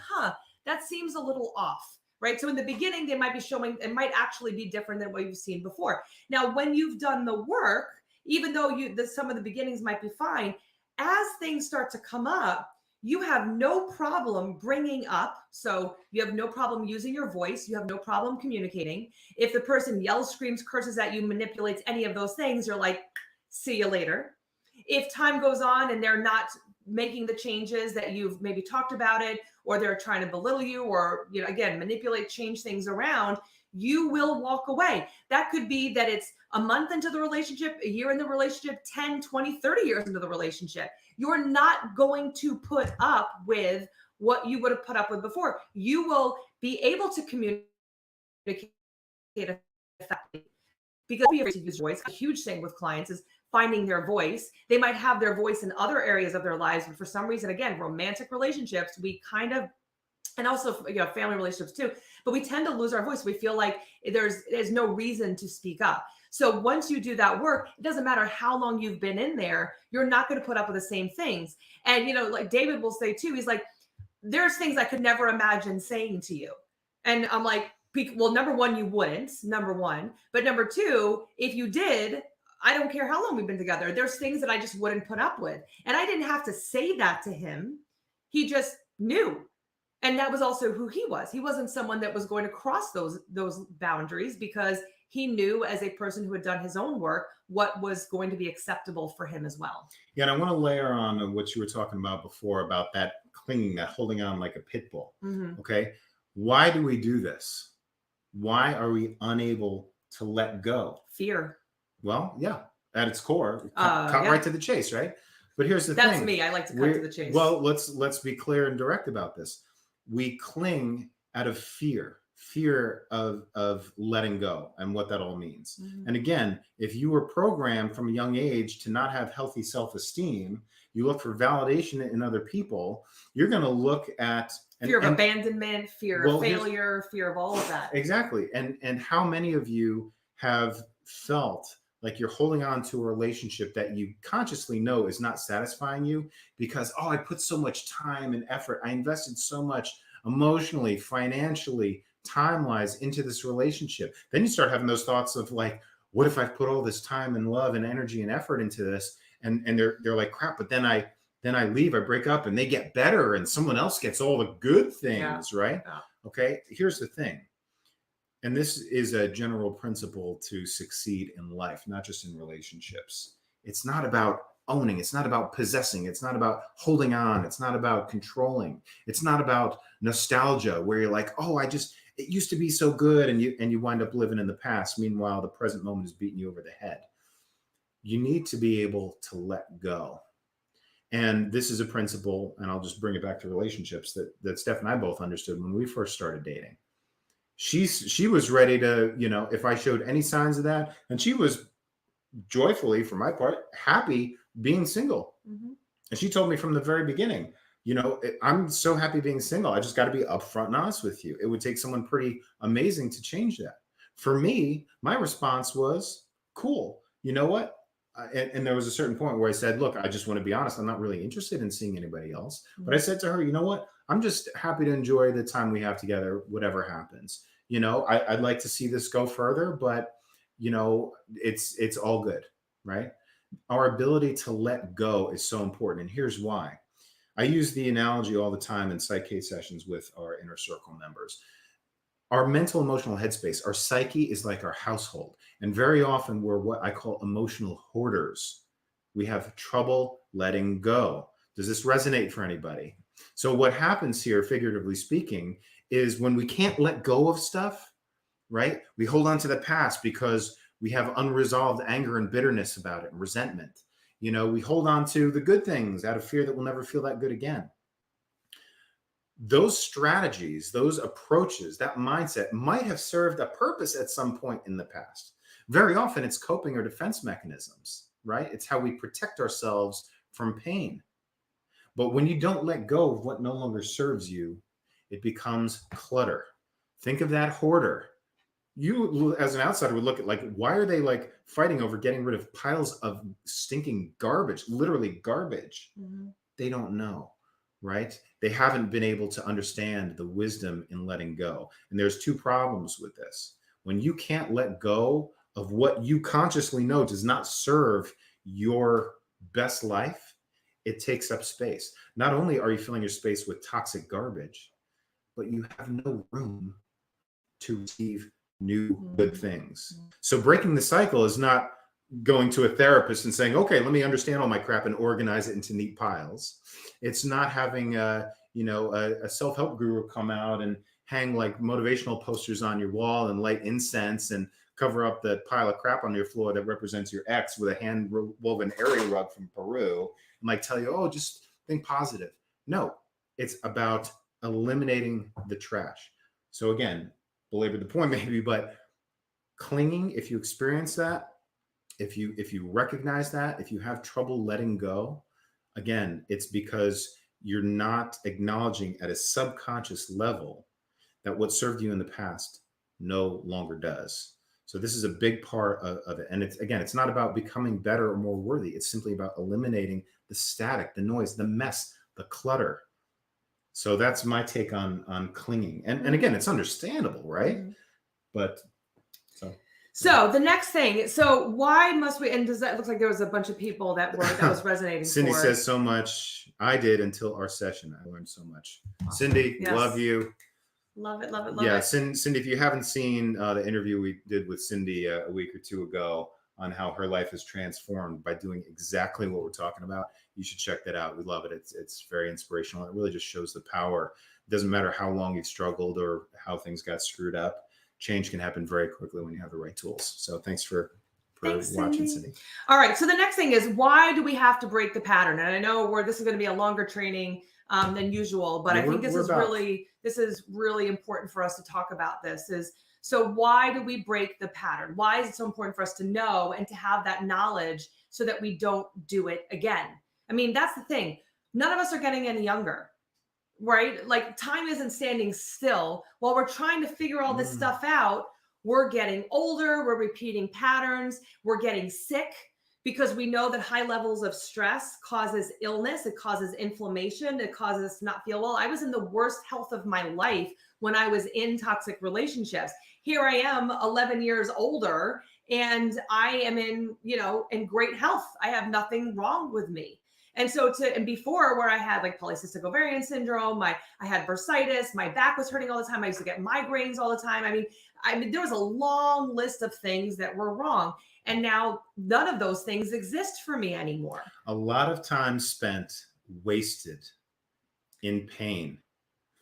A: that seems a little off, right? So in the beginning, they might be showing, it might actually be different than what you've seen before. Now, when you've done the work, even though some of the beginnings might be fine, as things start to come up, you have no problem bringing up. So you have no problem using your voice. You have no problem communicating. If the person yells, screams, curses at you, manipulates any of those things, you're like, see you later. If time goes on and they're not making the changes that you've maybe talked about it, or they're trying to belittle you, or again, manipulate, change things around, you will walk away. That could be that it's a month into the relationship, a year in the relationship, 10, 20, 30 years into the relationship. You're not going to put up with what you would have put up with before. You will be able to communicate effectively because we have to use voice. A huge thing with clients is finding their voice. They might have their voice in other areas of their lives, but for some reason, again, romantic relationships, we kind of, and also family relationships too, but we tend to lose our voice. We feel like there's no reason to speak up. So once you do that work, it doesn't matter how long you've been in there, you're not going to put up with the same things. And like David will say too, he's like, there's things I could never imagine saying to you. And I'm like, well, number one, you wouldn't, number one. But number two, if you did, I don't care how long we've been together. There's things that I just wouldn't put up with. And I didn't have to say that to him. He just knew. And that was also who he was. He wasn't someone that was going to cross those boundaries, because he knew, as a person who had done his own work, what was going to be acceptable for him as well.
B: Yeah, and I want to layer on what you were talking about before about that clinging, that holding on like a pit bull.
A: Mm-hmm.
B: Okay. Why do we do this? Why are we unable to let go?
A: Fear.
B: Well, yeah, at its core, cut right to the chase, right? But here's the thing.
A: That's me. I like to cut to the chase.
B: Well, let's be clear and direct about this. We cling out of fear of letting go and what that all means. Mm-hmm. And again, if you were programmed from a young age to not have healthy self-esteem, you look for validation in other people, you're going to look at
A: fear of abandonment, fear of failure, fear of all of that.
B: Exactly. And how many of you have felt like you're holding on to a relationship that you consciously know is not satisfying you because, I put so much time and effort. I invested so much emotionally, financially, time-wise into this relationship. Then you start having those thoughts of like, what if I put all this time and love and energy and effort into this? And they're like, crap, but then I leave, I break up, and they get better and someone else gets all the good things, right? Yeah. Okay. Here's the thing. And this is a general principle to succeed in life, not just in relationships. It's not about owning. It's not about possessing. It's not about holding on. It's not about controlling. It's not about nostalgia where you're like, it used to be so good. And you wind up living in the past. Meanwhile, the present moment is beating you over the head. You need to be able to let go. And this is a principle, and I'll just bring it back to relationships that Steph and I both understood when we first started dating. She was ready to, if I showed any signs of that, and she was joyfully, for my part, happy being single. Mm-hmm. And she told me from the very beginning, I'm so happy being single. I just got to be upfront and honest with you. It would take someone pretty amazing to change that. For me, my response was, cool. You know what? And there was a certain point where I said, look, I just want to be honest. I'm not really interested in seeing anybody else. Mm-hmm. But I said to her, you know what? I'm just happy to enjoy the time we have together, whatever happens. I'd like to see this go further, but it's all good, right? Our ability to let go is so important. And here's why. I use the analogy all the time in Psych sessions with our inner circle members. Our mental emotional headspace, our psyche is like our household. And very often we're what I call emotional hoarders. We have trouble letting go. Does this resonate for anybody? So what happens here, figuratively speaking, is when we can't let go of stuff, right? We hold on to the past because we have unresolved anger and bitterness about it and resentment. We hold on to the good things out of fear that we'll never feel that good again. Those strategies, those approaches, that mindset might have served a purpose at some point in the past. Very often it's coping or defense mechanisms, right? It's how we protect ourselves from pain. But when you don't let go of what no longer serves you, it becomes clutter. Think of that hoarder. You, as an outsider, would look at like, why are they like fighting over getting rid of piles of stinking garbage, literally garbage? Mm-hmm. They don't know, right? They haven't been able to understand the wisdom in letting go. And there's two problems with this. When you can't let go of what you consciously know does not serve your best life, it takes up space. Not only are you filling your space with toxic garbage, but you have no room to receive new good things. So breaking the cycle is not going to a therapist and saying, okay, let me understand all my crap and organize it into neat piles. It's not having a self-help guru come out and hang like motivational posters on your wall and light incense and cover up the pile of crap on your floor that represents your ex with a hand woven area rug from Peru and like tell you, oh, just think positive. No, it's about eliminating the trash. So again, belabor the point maybe, but clinging, if you experience that, if you recognize that, if you have trouble letting go, again, it's because you're not acknowledging at a subconscious level that what served you in the past no longer does. So this is a big part of it. And it's not about becoming better or more worthy. It's simply about eliminating the static, the noise, the mess, the clutter. So that's my take on clinging. And again, it's understandable, right?
A: Mm-hmm.
B: But
A: so the next thing, so why must we, and does that look like there was a bunch of people that was resonating
B: Cindy
A: for.
B: says so much. I did until our session. I learned so much.
A: Awesome.
B: Cindy,
A: Yes.
B: love you.
A: Love it.
B: Yeah, Cindy, if you haven't seen the interview we did with Cindy a week or two ago on how her life is transformed by doing exactly what we're talking about, you should check that out. We love it. It's very inspirational. It really just shows the power. It doesn't matter how long you've struggled or how things got screwed up. Change can happen very quickly when you have the right tools. So thanks for watching, Cindy. All
A: right. So the next thing is, why do we have to break the pattern? And I know this is going to be a longer training than usual, but I think this is really important for us to talk about this. So why do we break the pattern? Why is it so important for us to know and to have that knowledge so that we don't do it again? I mean, that's the thing. None of us are getting any younger. Right? Like time isn't standing still. While we're trying to figure all this stuff out, we're getting older, we're repeating patterns, we're getting sick because we know that high levels of stress causes illness, it causes inflammation, it causes us to not feel well. I was in the worst health of my life when I was in toxic relationships. Here I am 11 years older and I am in great health. I have nothing wrong with me. And so before where I had like polycystic ovarian syndrome, I had bursitis, my back was hurting all the time. I used to get migraines all the time. I mean, there was a long list of things that were wrong. And now none of those things exist for me anymore.
B: A lot of time spent wasted in pain,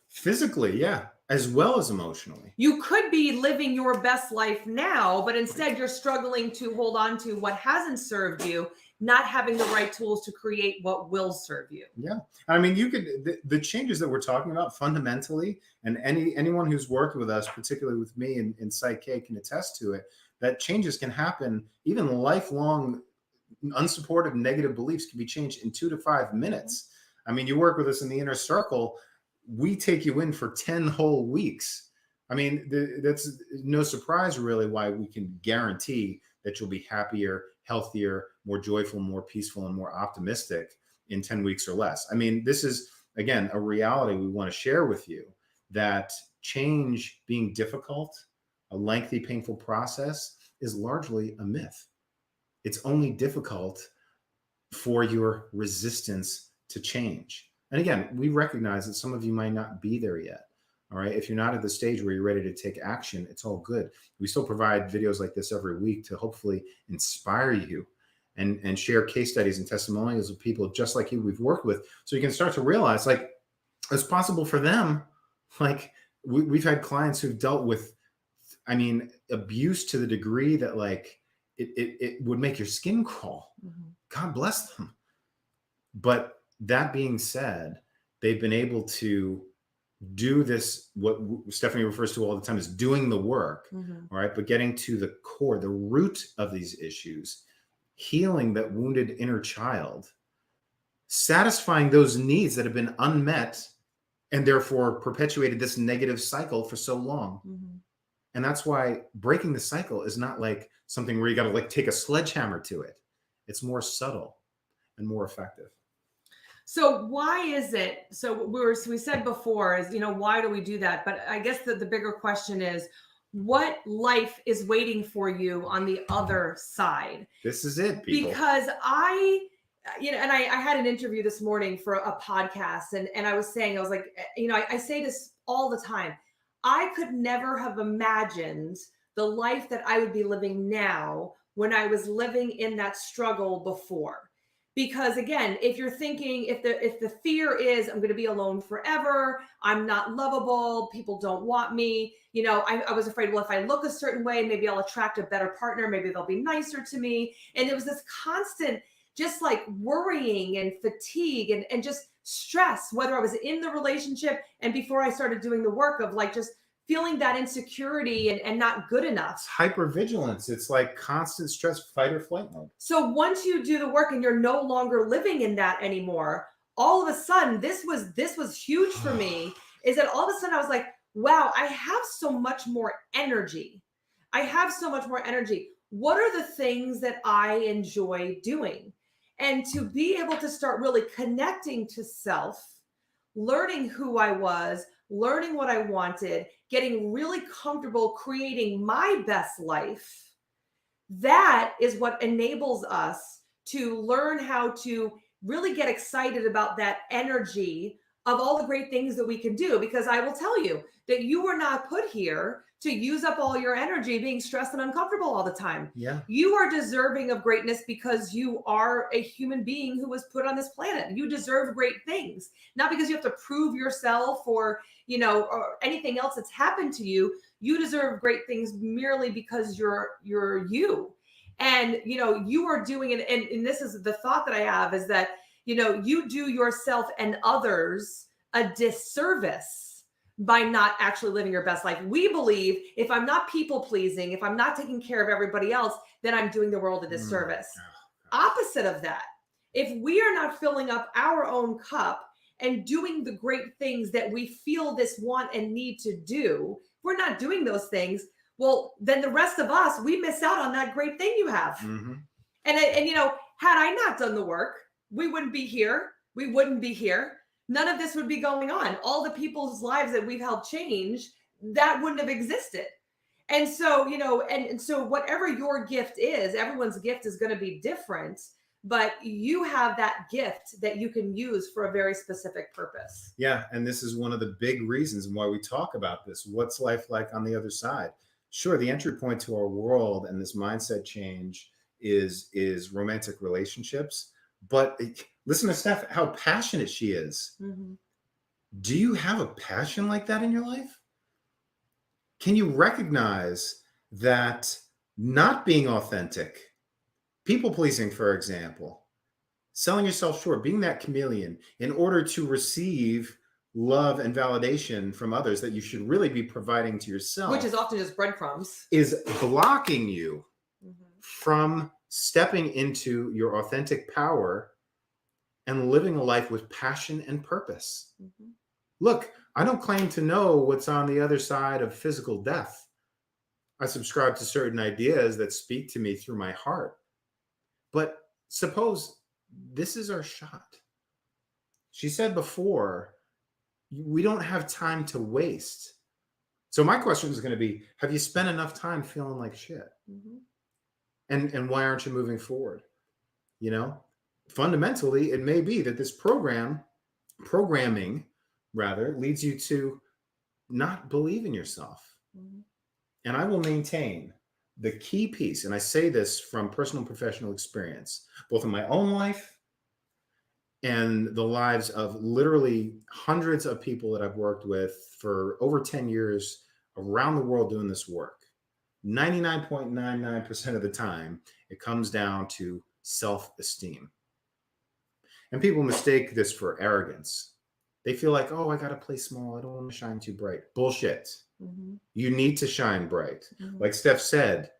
B: physically, yeah, as well as emotionally.
A: You could be living your best life now, but instead you're struggling to hold on to what hasn't served you, not having the right tools to create what will serve you.
B: Yeah. I mean, the changes that we're talking about fundamentally, and anyone who's worked with us, particularly with me in Psych K, can attest to it, that changes can happen. Even lifelong unsupported negative beliefs can be changed in 2 to 5 minutes. I mean, you work with us in the inner circle, we take you in for 10 whole weeks. I mean, that's no surprise really why we can guarantee that you'll be happier, healthier, more joyful, more peaceful, and more optimistic in 10 weeks or less. I mean, this is, again, a reality we want to share with you, that change being difficult, a lengthy, painful process, is largely a myth. It's only difficult for your resistance to change. And again, we recognize that some of you might not be there yet. All right. If you're not at the stage where you're ready to take action, it's all good. We still provide videos like this every week to hopefully inspire you and share case studies and testimonials of people just like you we've worked with. So you can start to realize like it's possible for them. Like we've had clients who've dealt with, abuse to the degree that like it would make your skin crawl. Mm-hmm. God bless them. But that being said, they've been able to do this, what Stephanie refers to all the time as doing the work, all right, but getting to the core, the root of these issues, healing that wounded inner child, satisfying those needs that have been unmet and therefore perpetuated this negative cycle for so long. And that's why breaking the cycle is not like something where you got to like take a sledgehammer to it. It's more subtle and more effective.
A: So why is it? So we said before is, why do we do that? But I guess the bigger question is, what life is waiting for you on the other side?
B: This is it, people.
A: Because I had an interview this morning for a podcast and I was saying, I was like, I say this all the time. I could never have imagined the life that I would be living now when I was living in that struggle before. Because again, if you're thinking, if the fear is I'm going to be alone forever, I'm not lovable, people don't want me, I was afraid, well, if I look a certain way, maybe I'll attract a better partner, maybe they'll be nicer to me. And there was this constant just like worrying and fatigue and just stress, whether I was in the relationship and before I started doing the work of like just feeling that insecurity and not good enough.
B: It's hypervigilance. It's like constant stress, fight or flight mode.
A: So once you do the work and you're no longer living in that anymore, all of a sudden, this was huge for me, is that all of a sudden I was like, wow, I have so much more energy. I have so much more energy. What are the things that I enjoy doing? And to be able to start really connecting to self, learning who I was, learning what I wanted, getting really comfortable creating my best life. That is what enables us to learn how to really get excited about that energy of all the great things that we can do. Because I will tell you that you were not put here to use up all your energy being stressed and uncomfortable all the time.
B: Yeah.
A: You are deserving of greatness because you are a human being who was put on this planet. You deserve great things, not because you have to prove yourself or anything else that's happened to you. You deserve great things merely because you're you. And you are doing it. And this is the thought that I have, is that you do yourself and others a disservice by not actually living your best life. We believe if I'm not people pleasing, if I'm not taking care of everybody else, then I'm doing the world a disservice. Opposite of that, if we are not filling up our own cup and doing the great things that we feel this want and need to do, we're not doing those things. Well, then the rest of us, we miss out on that great thing you have.
B: Mm-hmm.
A: And had I not done the work, we wouldn't be here. We wouldn't be here. None of this would be going on. All the people's lives that we've helped change, that wouldn't have existed. And so, and so whatever your gift is, everyone's gift is going to be different, but you have that gift that you can use for a very specific purpose.
B: Yeah. And this is one of the big reasons why we talk about this. What's life like on the other side? Sure, the entry point to our world and this mindset change is romantic relationships. But listen to Steph, how passionate she is.
A: Mm-hmm.
B: Do you have a passion like that in your life? Can you recognize that not being authentic, people pleasing, for example, selling yourself short, being that chameleon in order to receive love and validation from others that you should really be providing to yourself,
A: which is often just breadcrumbs,
B: is blocking you
A: mm-hmm.
B: from stepping into your authentic power and living a life with passion and purpose.
A: Mm-hmm.
B: Look, I don't claim to know what's on the other side of physical death. I subscribe to certain ideas that speak to me through my heart. But suppose this is our shot. She said before, we don't have time to waste. So my question is going to be, have you spent enough time feeling like shit?
A: Mm-hmm.
B: And why aren't you moving forward? Fundamentally, it may be that this programming rather, leads you to not believe in yourself.
A: Mm-hmm.
B: And I will maintain the key piece, and I say this from personal and professional experience, both in my own life and the lives of literally hundreds of people that I've worked with for over 10 years around the world doing this work. 99.99% of the time, it comes down to self-esteem. And people mistake this for arrogance. They feel like, oh, I got to play small. I don't want to shine too bright. Bullshit.
A: Mm-hmm.
B: You need to shine bright.
A: Mm-hmm.
B: Like Steph said,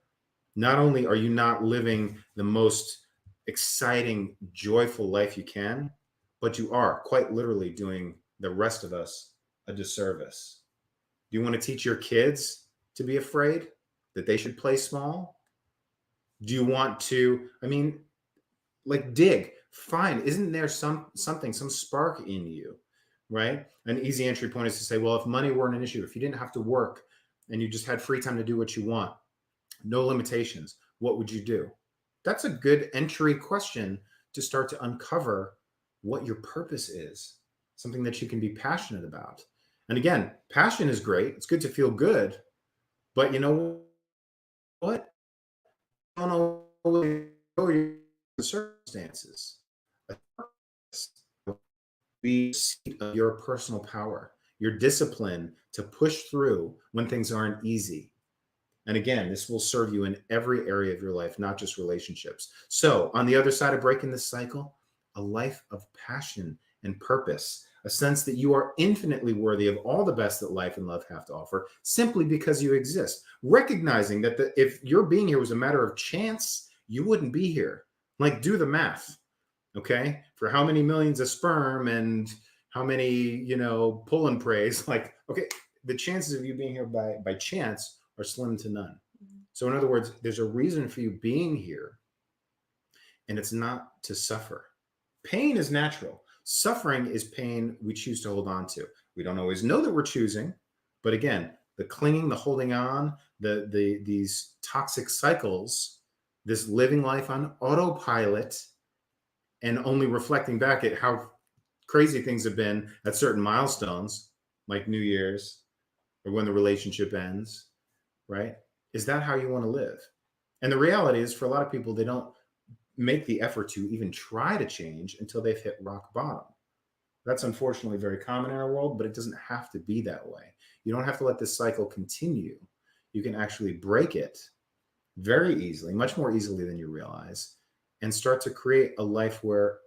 B: not only are you not living the most exciting, joyful life you can, but you are quite literally doing the rest of us a disservice. Do you want to teach your kids to be afraid that they should play small? Do you want to, dig, fine. Isn't there some spark in you, right? An easy entry point is to say, well, if money weren't an issue, if you didn't have to work and you just had free time to do what you want, no limitations, what would you do? That's a good entry question to start to uncover what your purpose is, something that you can be passionate about. And again, passion is great. It's good to feel good, but you know what? You don't always know your circumstances. be a seat of your personal power, your discipline to push through when things aren't easy. And again, this will serve you in every area of your life, not just relationships. So, on the other side of breaking this cycle, a life of passion and purpose, a sense that you are infinitely worthy of all the best that life and love have to offer simply because you exist. Recognizing that if your being here was a matter of chance, you wouldn't be here. Like, do the math, okay? For how many millions of sperm and how many, pull and praise, like, okay, the chances of you being here by chance are slim to none. So in other words, there's a reason for you being here, and it's not to suffer. Pain is natural. Suffering is pain we choose to hold on to. We don't always know that we're choosing, but again, the clinging, the holding on, these toxic cycles, this living life on autopilot and only reflecting back at how crazy things have been at certain milestones, like New Year's or when the relationship ends, right? Is that how you want to live? And the reality is, for a lot of people, they don't make the effort to even try to change until they've hit rock bottom. That's unfortunately very common in our world, but it doesn't have to be that way. You don't have to let this cycle continue. You can actually break it very easily, much more easily than you realize, and start to create a life where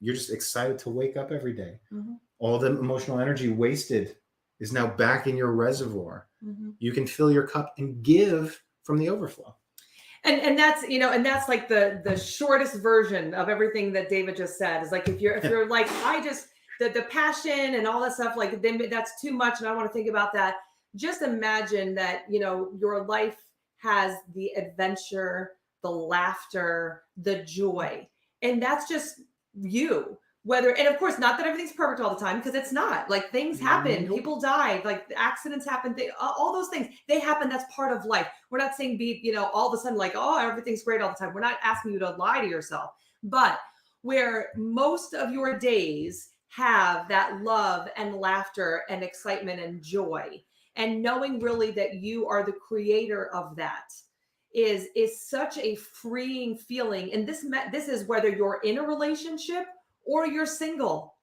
B: you're just excited to wake up every day. Mm-hmm. All the emotional energy wasted is now back in your reservoir. Mm-hmm. You can fill your cup and give from the overflow.
A: And that's, and that's like the shortest version of everything that David just said, is like, if you're like, the passion and all that stuff, like, then that's too much and I don't want to think about that. Just imagine that, your life has the adventure, the laughter, the joy, and that's just you. And of course, not that everything's perfect all the time, because it's not. Like, things happen, nope. People die, like accidents happen, all those things, they happen. That's part of life. We're not saying all of a sudden like, oh, everything's great all the time. We're not asking you to lie to yourself, but where most of your days have that love and laughter and excitement and joy, and knowing really that you are the creator of that is such a freeing feeling. And this is whether you're in a relationship or you're single.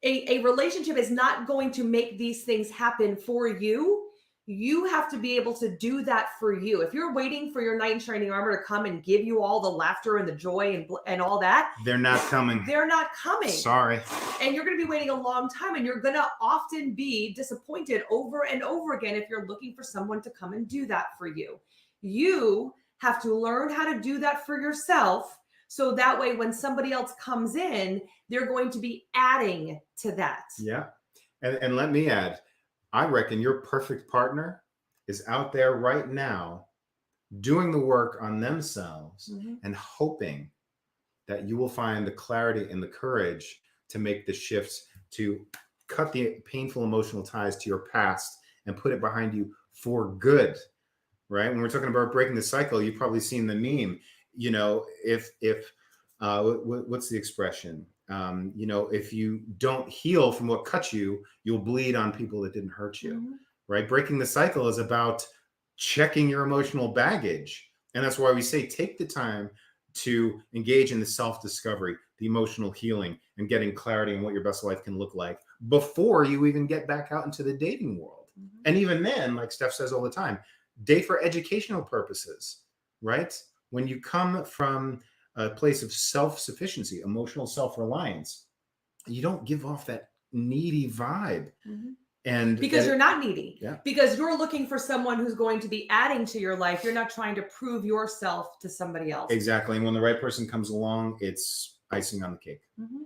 A: A relationship is not going to make these things happen for you. You have to be able to do that for you. If you're waiting for your knight in shining armor to come and give you all the laughter and the joy and all that,
B: they're not coming.
A: They're not coming.
B: Sorry.
A: And you're going to be waiting a long time, and you're going to often be disappointed over and over again if you're looking for someone to come and do that for you. You have to learn how to do that for yourself. So that way, when somebody else comes in, they're going to be adding to that.
B: Yeah. And let me add, I reckon your perfect partner is out there right now doing the work on themselves, mm-hmm. and hoping that you will find the clarity and the courage to make the shifts, to cut the painful emotional ties to your past and put it behind you for good, right? When we're talking about breaking the cycle, you've probably seen the meme. What's the expression? If you don't heal from what cut you, you'll bleed on people that didn't hurt you, mm-hmm. right? Breaking the cycle is about checking your emotional baggage. And that's why we say, take the time to engage in the self-discovery, the emotional healing, and getting clarity on what your best life can look like before you even get back out into the dating world. Mm-hmm. And even then, like Steph says all the time, date for educational purposes, right? When you come from a place of self-sufficiency, emotional self-reliance, you don't give off that needy vibe. Mm-hmm. And
A: because you're not needy, yeah. Because you're looking for someone who's going to be adding to your life. You're not trying to prove yourself to somebody else.
B: Exactly. And when the right person comes along, it's icing on the cake.
A: Mm-hmm.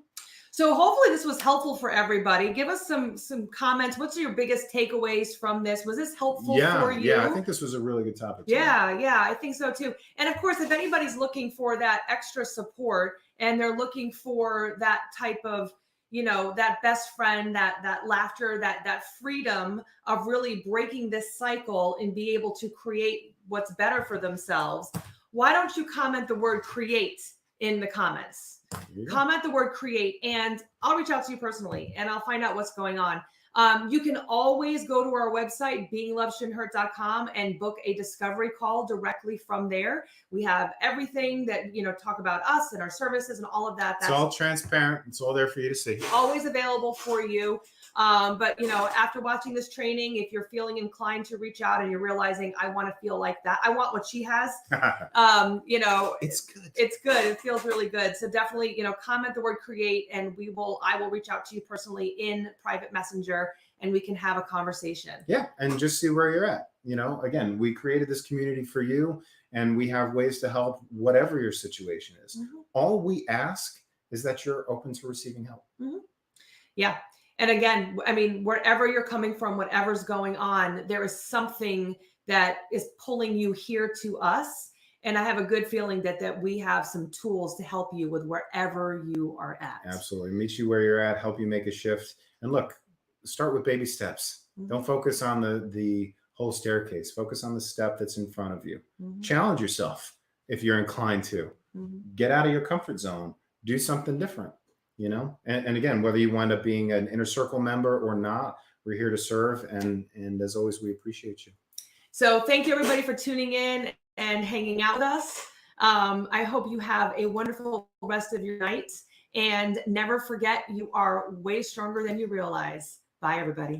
A: So hopefully this was helpful for everybody. Give us some comments. What's your biggest takeaways from this? Was this helpful for you?
B: Yeah, I think this was a really good topic.
A: Yeah, I think so too. And of course, if anybody's looking for that extra support and they're looking for that type of, that best friend, that laughter, that freedom of really breaking this cycle and be able to create what's better for themselves, why don't you comment the word create in the comments? Comment the word create, and I'll reach out to you personally and I'll find out what's going on. You can always go to our website, beingloveshouldn't.hurt.com, and book a discovery call directly from there. We have everything that, talk about us and our services and all of that.
B: It's all transparent. It's all there for you to see.
A: Always available for you. But after watching this training, if you're feeling inclined to reach out and you're realizing, I want to feel like that, I want what she has,
B: it's good.
A: It's good. It feels really good. So definitely, comment the word create, and I will reach out to you personally in private messenger, and we can have a conversation.
B: Yeah. And just see where you're at. Again, we created this community for you, and we have ways to help whatever your situation is.
A: Mm-hmm.
B: All we ask is that you're open to receiving help.
A: Mm-hmm. Yeah. And again, I mean, wherever you're coming from, whatever's going on, there is something that is pulling you here to us. And I have a good feeling that we have some tools to help you with wherever you are at.
B: Absolutely. Meet you where you're at, help you make a shift. And look, start with baby steps.
A: Mm-hmm.
B: Don't focus on the whole staircase. Focus on the step that's in front of you.
A: Mm-hmm.
B: Challenge yourself if you're inclined to.
A: Mm-hmm.
B: Get out of your comfort zone. Do something different. And again, whether you wind up being an inner circle member or not, we're here to serve. And as always, we appreciate you.
A: So thank you, everybody, for tuning in and hanging out with us. I hope you have a wonderful rest of your night. And never forget, you are way stronger than you realize. Bye, everybody.